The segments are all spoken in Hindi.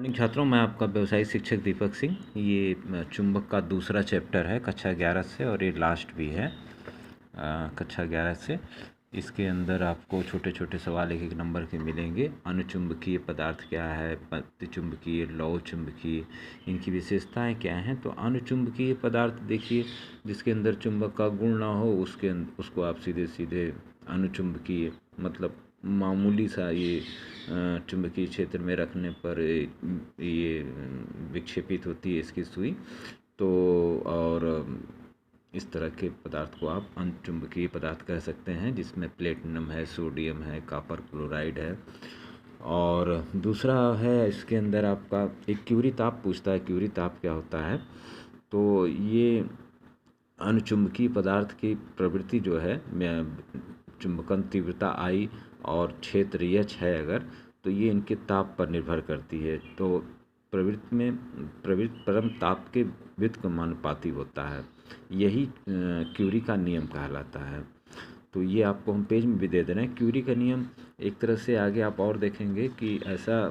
मॉर्निंग छात्रों, मैं आपका व्यवसायिक शिक्षक दीपक सिंह। ये चुंबक का दूसरा चैप्टर है कक्षा 11 से, और ये लास्ट भी है कक्षा 11 से। इसके अंदर आपको छोटे छोटे सवाल एक एक नंबर के मिलेंगे। अनुचुंबकीय पदार्थ क्या है, प्रतिचुंबकीय, लौह चुंबकीय, इनकी विशेषताएं क्या हैं। तो अनुचुंबकीय पदार्थ देखिए, जिसके अंदर चुंबक का गुण ना हो उसको आप सीधे सीधे अनुचुंबकीय, मतलब मामूली सा ये चुंबकीय क्षेत्र में रखने पर ये विक्षेपित होती है इसकी सुई। तो और इस तरह के पदार्थ को आप अनुचुंबकीय पदार्थ कह सकते हैं, जिसमें प्लेटिनम है, सोडियम है, कॉपर क्लोराइड है। और दूसरा है, इसके अंदर आपका एक क्यूरी ताप पूछता है। क्यूरी ताप क्या होता है? तो ये अनुचुंबकीय पदार्थ की प्रवृत्ति जो है, चुंबकन तीव्रता I और क्षेत्र H है अगर, तो ये इनके ताप पर निर्भर करती है। तो प्रवृत्ति परम ताप के व्युत्क्रमानुपाती होता है। यही क्यूरी का नियम कहलाता है। तो ये आपको हम पेज में भी दे दे रहे हैं। क्यूरी का नियम एक तरह से आगे आप और देखेंगे कि ऐसा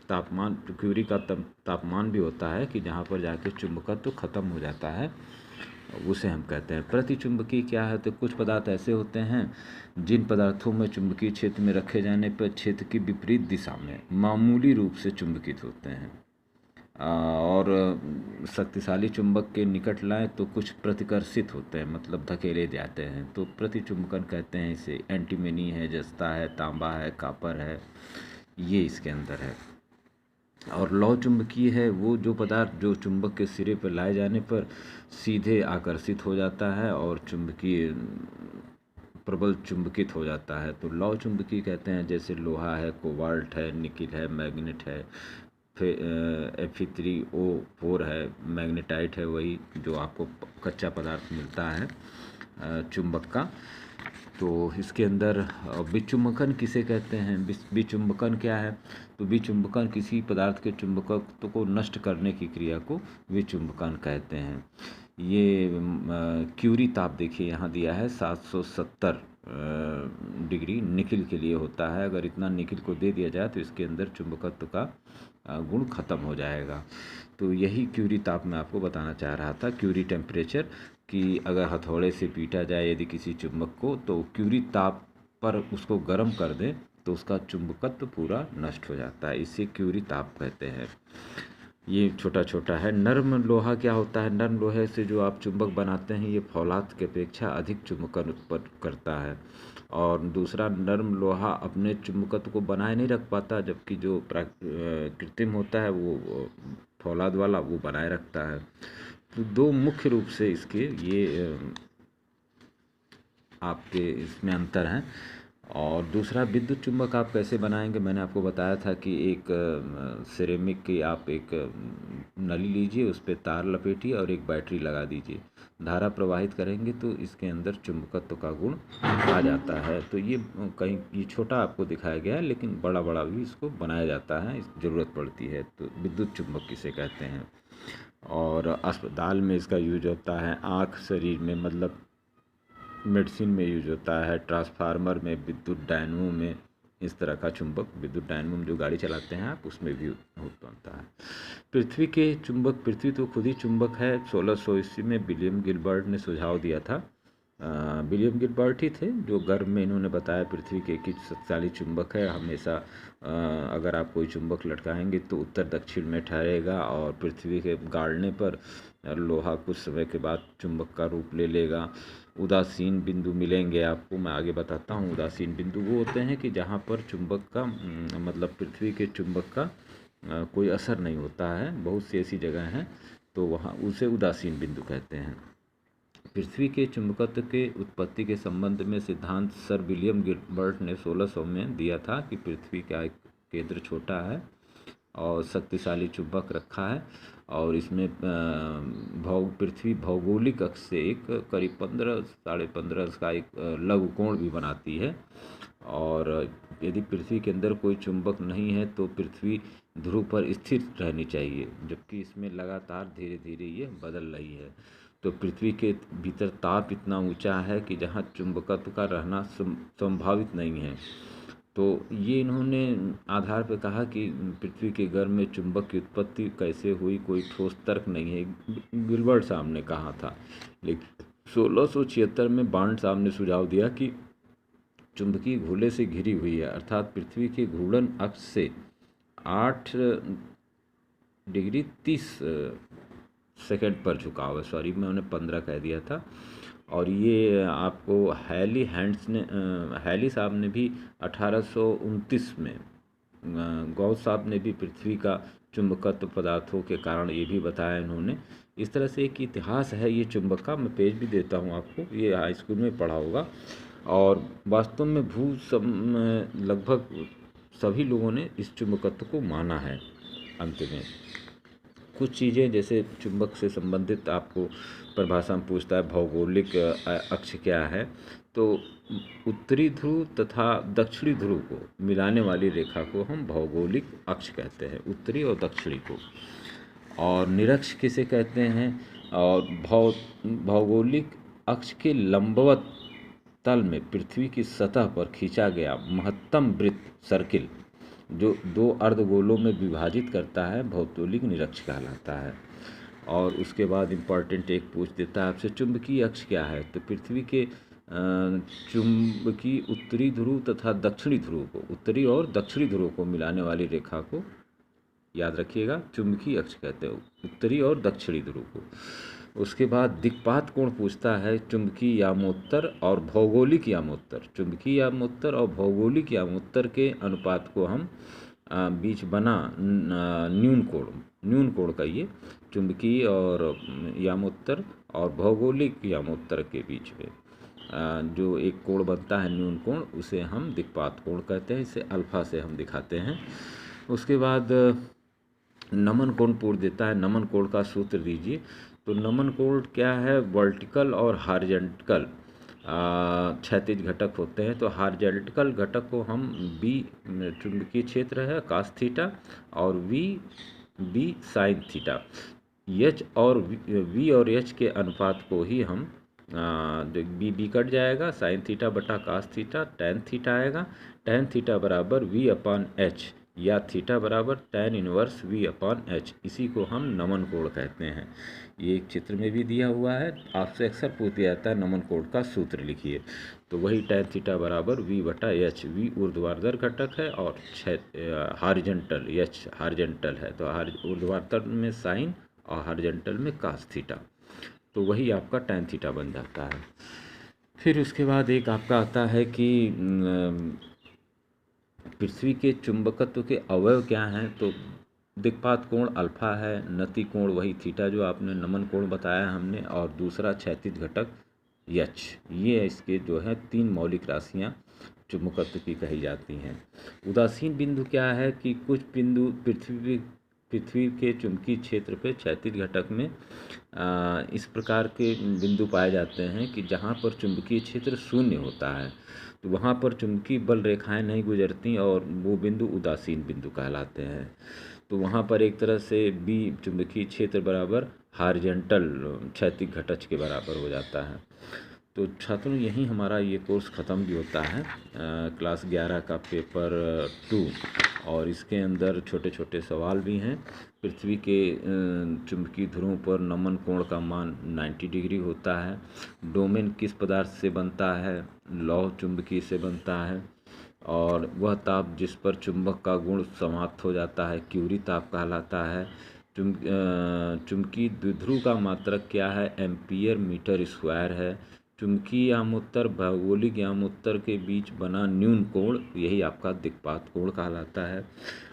तापमान, क्यूरी का तापमान भी होता है कि जहाँ पर जाके चुंबकत्व खत्म हो जाता है, उसे हम कहते हैं। प्रतिचुंबकीय क्या है? तो कुछ पदार्थ ऐसे होते हैं जिन पदार्थों में चुंबकीय क्षेत्र में रखे जाने पर क्षेत्र की विपरीत दिशा में मामूली रूप से चुंबकित होते हैं, और शक्तिशाली चुंबक के निकट लाएं तो कुछ प्रतिकर्षित होते हैं, मतलब धकेले जाते हैं। तो प्रतिचुंबकन कहते हैं इसे। एंटीमनी है, जस्ता है, तांबा है, कॉपर है, ये इसके अंदर है। और लौह चुंबकीय है वो जो पदार्थ जो चुंबक के सिरे पर लाए जाने पर सीधे आकर्षित हो जाता है और चुंबकीय प्रबल चुंबकित हो जाता है, तो लौह चुंबकीय कहते हैं। जैसे लोहा है, कोबाल्ट है, निकिल है, मैग्नेट है, Fe3O4 है, मैग्नेटाइट है, वही जो आपको कच्चा पदार्थ मिलता है चुंबक का। तो इसके अंदर विचुंबकन किसे कहते हैं? विचुंबकन क्या है? तो विचुंबकन किसी पदार्थ के चुंबकत्व को नष्ट करने की क्रिया को विचुंबकन कहते हैं। ये क्यूरी ताप देखिए यहाँ दिया है 770 डिग्री निकिल के लिए होता है। अगर इतना निकिल को दे दिया जाए तो इसके अंदर चुंबकत्व का गुण खत्म हो जाएगा। तो यही क्यूरी ताप मैं आपको बताना चाह रहा था। क्यूरी टेम्परेचर, कि अगर हथौड़े से पीटा जाए यदि किसी चुंबक को, तो क्यूरी ताप पर उसको गर्म कर दें तो उसका चुंबकत्व पूरा नष्ट हो जाता है। इसे क्यूरी ताप कहते हैं। ये छोटा छोटा है। नर्म लोहा क्या होता है? नर्म लोहे से जो आप चुंबक बनाते हैं, ये फौलाद की अपेक्षा अधिक चुंबकन उत्पन्न करता है। और दूसरा, नर्म लोहा अपने चुंबकत्व को बनाए नहीं रख पाता, जबकि जो कृत्रिम होता है वो फौलाद वाला वो बनाए रखता है। तो दो मुख्य रूप से इसके ये आपके इसमें अंतर हैं। और दूसरा, विद्युत चुंबक आप कैसे बनाएंगे? मैंने आपको बताया था कि एक सिरेमिक की आप एक नली लीजिए, उस पर तार लपेटिए और एक बैटरी लगा दीजिए, धारा प्रवाहित करेंगे तो इसके अंदर चुंबकत्व का गुण आ जाता है। तो ये कहीं ये छोटा आपको दिखाया गया है, लेकिन बड़ा बड़ा भी इसको बनाया जाता है, ज़रूरत पड़ती है। तो विद्युत चुंबक किसे कहते हैं? और अस्पताल में इसका यूज होता है, आँख, शरीर में, मतलब मेडिसिन में यूज होता है, ट्रांसफार्मर में, विद्युत डायनमो में। इस तरह का चुंबक विद्युत डायनमो में जो गाड़ी चलाते हैं आप, उसमें भी होता है। पृथ्वी के चुंबक, पृथ्वी तो खुद ही चुंबक है। 1600 ईस्वी में विलियम गिलबर्ट ने सुझाव दिया था। विलियम गिलबर्ट ही थे जो गर्भ में इन्होंने बताया पृथ्वी के कि शक्तिशाली चुंबक है। हमेशा अगर आप कोई चुंबक लटकाएंगे तो उत्तर दक्षिण में ठहरेगा, और पृथ्वी के गाड़ने पर लोहा कुछ समय के बाद चुंबक का रूप ले लेगा। उदासीन बिंदु मिलेंगे आपको, मैं आगे बताता हूँ। उदासीन बिंदु वो होते हैं कि जहाँ पर चुंबक का मतलब पृथ्वी के चुंबक का कोई असर नहीं होता है। बहुत सी ऐसी जगह हैं, तो वहाँ उसे उदासीन बिंदु कहते हैं। पृथ्वी के चुंबकत्व के उत्पत्ति के संबंध में सिद्धांत सर विलियम गिलबर्ट ने 1600 में दिया था कि पृथ्वी का एक केंद्र छोटा है और शक्तिशाली चुंबक रखा है, और इसमें पृथ्वी भौगोलिक अक्ष से एक करीब 15 साढ़े 15 का एक लघुकोण भी बनाती है। और यदि पृथ्वी के अंदर कोई चुंबक नहीं है तो पृथ्वी ध्रुव पर स्थिर रहनी चाहिए, जबकि इसमें लगातार धीरे धीरे ये बदल रही है। तो पृथ्वी के भीतर ताप इतना ऊंचा है कि जहां चुंबकत्व का रहना संभावित नहीं है। तो ये इन्होंने आधार पे कहा कि पृथ्वी के गर्भ में चुंबक की उत्पत्ति कैसे हुई, कोई ठोस तर्क नहीं है। गिलबर्ट साहब ने कहा था, लेकिन 1676 में बार्न्स साहब ने सुझाव दिया कि चुंबकीय गोले से घिरी हुई है, अर्थात पृथ्वी के घूर्णन अक्ष से 8 डिग्री 30 सेकंड पर झुकाव है। सॉरी, मैंने 15 कह दिया था। और ये आपको हैली साहब ने भी 1829 में, गॉस साहब ने भी पृथ्वी का चुंबकत्व पदार्थों के कारण ये भी बताया इन्होंने। इस तरह से एक इतिहास है ये चुंबक का। मैं पेज भी देता हूँ आपको, ये हाई स्कूल में पढ़ा होगा। और वास्तव में लगभग सभी लोगों ने इस चुंबकत्व को माना है। अंत में कुछ चीज़ें जैसे चुंबक से संबंधित आपको परिभाषा में पूछता है, भौगोलिक अक्ष क्या है, तो उत्तरी ध्रुव तथा दक्षिणी ध्रुव को मिलाने वाली रेखा को हम भौगोलिक अक्ष कहते हैं, उत्तरी और दक्षिणी को। और निरक्ष किसे कहते हैं? और भौगोलिक अक्ष के लंबवत तल में पृथ्वी की सतह पर खींचा गया महत्तम वृत्त सर्किल जो 2 अर्धगोलों में विभाजित करता है, भौगोलिक निरक्ष कहलाता है। और उसके बाद इम्पॉर्टेंट एक पूछ देता है आपसे, चुंबकीय अक्ष क्या है? तो पृथ्वी के चुंबकीय उत्तरी ध्रुव तथा दक्षिणी ध्रुव को, उत्तरी और दक्षिणी ध्रुव को मिलाने वाली रेखा को याद रखिएगा, चुंबकीय अक्ष कहते हैं, उत्तरी और दक्षिणी ध्रुव को। उसके बाद दिक्पात कोण पूछता है, चुंबकीय यामोत्तर और भौगोलिक यामोत्तर, चुंबकीय यामोत्तर और भौगोलिक यामोत्तर के अनुपात को हम बीच बना न्यून कोण कहिए, चुंबकीय और यामोत्तर और भौगोलिक यामोत्तर के बीच में जो एक कोण बनता है न्यून कोण, उसे हम दिक्पात कोण कहते हैं। इसे अल्फा से हम दिखाते हैं। उसके बाद नमन कोण पूछ देता है, नमन कोण का सूत्र दीजिए। तो नमन कोण क्या है? वर्टिकल और हॉरिजॉन्टल क्षैतिज घटक होते हैं। तो हॉरिजॉन्टल घटक को हम बी चुंबकीय क्षेत्र है कास थीटा, और बी साइन थीटा। एच और वी और एच के अनुपात को ही हम बी कट जाएगा, साइन थीटा बटा कास थीटा, टैन थीटा आएगा। टैन थीटा बराबर वी अपॉन एच, या थीटा बराबर tan inverse V upon H. इसी को हम नमन कोण कहते हैं। ये एक चित्र में भी दिया हुआ है, आपसे अक्सर पूछ दिया जाता है नमन कोण का सूत्र लिखिए। तो वही टैन थीटा बराबर वी बटा एच, वी ऊर्ध्वाधर घटक है और हॉरिजॉन्टल एच हॉरिजॉन्टल है, तो ऊर्ध्वाधर में साइन और हॉरिजॉन्टल में कास थीटा, तो वही आपका टैन थीटा बन जाता है। फिर उसके बाद एक आपका आता है कि पृथ्वी के चुंबकत्व के अवयव क्या हैं? तो दिक्पात कोण अल्फा है, नति कोण वही थीटा जो आपने नमन कोण बताया हमने, और दूसरा क्षैतिज घटक एच। ये इसके जो है 3 मौलिक राशियाँ चुंबकत्व की कही जाती हैं। उदासीन बिंदु क्या है? कि कुछ बिंदु पृथ्वी के चुंबकीय क्षेत्र पे क्षैतिज घटक में इस प्रकार के बिंदु पाए जाते हैं कि जहाँ पर चुंबकीय क्षेत्र शून्य होता है, तो वहाँ पर चुंबकीय बल रेखाएं नहीं गुजरती और वो बिंदु उदासीन बिंदु कहलाते हैं। तो वहाँ पर एक तरह से बी चुंबकीय क्षेत्र बराबर हॉरिजॉन्टल क्षैतिज घटक के बराबर हो जाता है। तो छात्रों, यहीं हमारा ये कोर्स ख़त्म भी होता है, क्लास 11 का पेपर 2। और इसके अंदर छोटे छोटे सवाल भी हैं। पृथ्वी के चुंबकीय ध्रुव पर नमन कोण का मान 90 डिग्री होता है। डोमेन किस पदार्थ से बनता है? लौह चुंबकीय से बनता है। और वह ताप जिस पर चुंबक का गुण समाप्त हो जाता है क्यूरी ताप कहलाता है। चुंबकीय द्विध्रुव का मात्रक क्या है? एम्पियर मीटर स्क्वायर है। चुंबकीय यामोत्तर भौगोलिक यामोत्तर के बीच बना न्यून कोण, यही आपका दिक्पात कोण कहलाता है।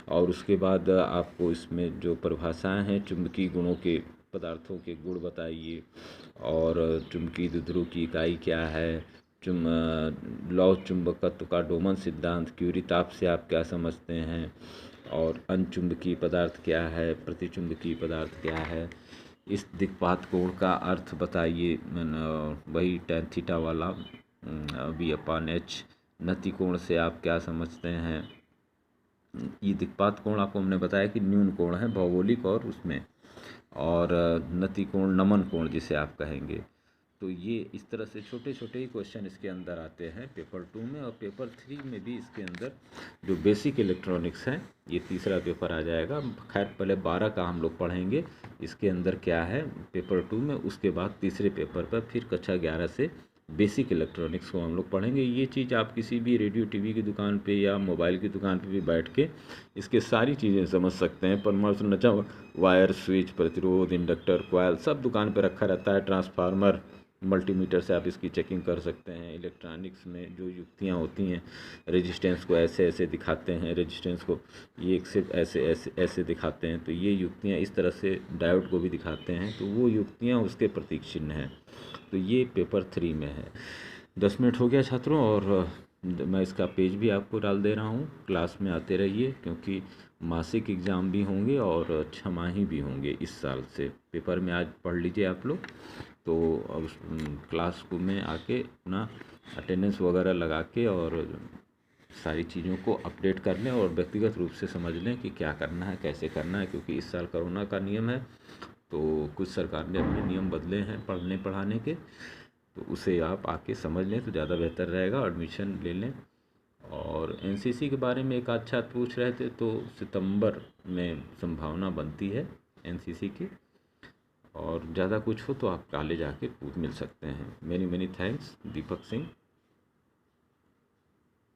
और उसके बाद आपको इसमें जो परिभाषाएं हैं, चुंबकीय गुणों के पदार्थों के गुण बताइए, और चुंबकीय द्विध्रुव की इकाई क्या है, लौह चुंबकत्व का डोमन सिद्धांत, क्यूरी ताप से आप क्या समझते हैं, और अनचुंबकीय पदार्थ क्या है, प्रतिचुंबकीय पदार्थ क्या है। इस दिक्पात कोण का अर्थ बताइए, वही टैन थीटा वाला वी अपॉन एच। नति कोण से आप क्या समझते हैं? ये दिक्पात कोण आपको हमने बताया कि न्यून कोण है भौगोलिक और उसमें, और नति कोण नमन कोण जिसे आप कहेंगे। तो ये इस तरह से छोटे छोटे ही क्वेश्चन इसके अंदर आते हैं पेपर 2 में। और पेपर 3 में भी इसके अंदर जो बेसिक इलेक्ट्रॉनिक्स है ये तीसरा पेपर आ जाएगा। खैर पहले 12 का हम लोग पढ़ेंगे इसके अंदर क्या है पेपर 2 में, उसके बाद तीसरे पेपर पर फिर कक्षा 11 से बेसिक इलेक्ट्रॉनिक्स को हम लोग पढ़ेंगे। ये चीज़ आप किसी भी रेडियो टीवी की दुकान पे या मोबाइल की दुकान पे भी बैठ के इसके सारी चीज़ें समझ सकते हैं। परमाणु संरचना, वायर, स्विच, प्रतिरोध, इंडक्टर, कॉइल सब दुकान पे रखा रहता है। ट्रांसफार्मर, मल्टीमीटर से आप इसकी चेकिंग कर सकते हैं। इलेक्ट्रॉनिक्स में जो युक्तियाँ होती हैं, रेजिस्टेंस को ऐसे ऐसे दिखाते हैं, रेजिस्टेंस को ये एक सिर्फ ऐसे ऐसे ऐसे दिखाते हैं, तो ये युक्तियाँ इस तरह से डायोड को भी दिखाते हैं, तो वो युक्तियाँ उसके प्रतीक चिन्ह हैं। तो ये पेपर 3 में है। 10 मिनट हो गया छात्रों, और मैं इसका पेज भी आपको डाल दे रहा हूँ। क्लास में आते रहिए क्योंकि मासिक एग्ज़ाम भी होंगे और छमाही भी होंगे इस साल से। पेपर में आज पढ़ लीजिए आप लोग, तो अब क्लास को में आके अपना अटेंडेंस वगैरह लगा के और सारी चीज़ों को अपडेट कर लें और व्यक्तिगत रूप से समझ लें कि क्या करना है, कैसे करना है। क्योंकि इस साल कोरोना का नियम है, तो कुछ सरकार ने अपने नियम बदले हैं पढ़ने पढ़ाने के, तो उसे आप आके समझ लें तो ज़्यादा बेहतर रहेगा। एडमिशन ले लें। और एनसीसी के बारे में एक आध छात्र पूछ रहे थे, तो सितंबर में संभावना बनती है एनसीसी की, और ज़्यादा कुछ हो तो आप कॉलेज आके पूछ मिल सकते हैं। Many many thanks. Deepak Singh.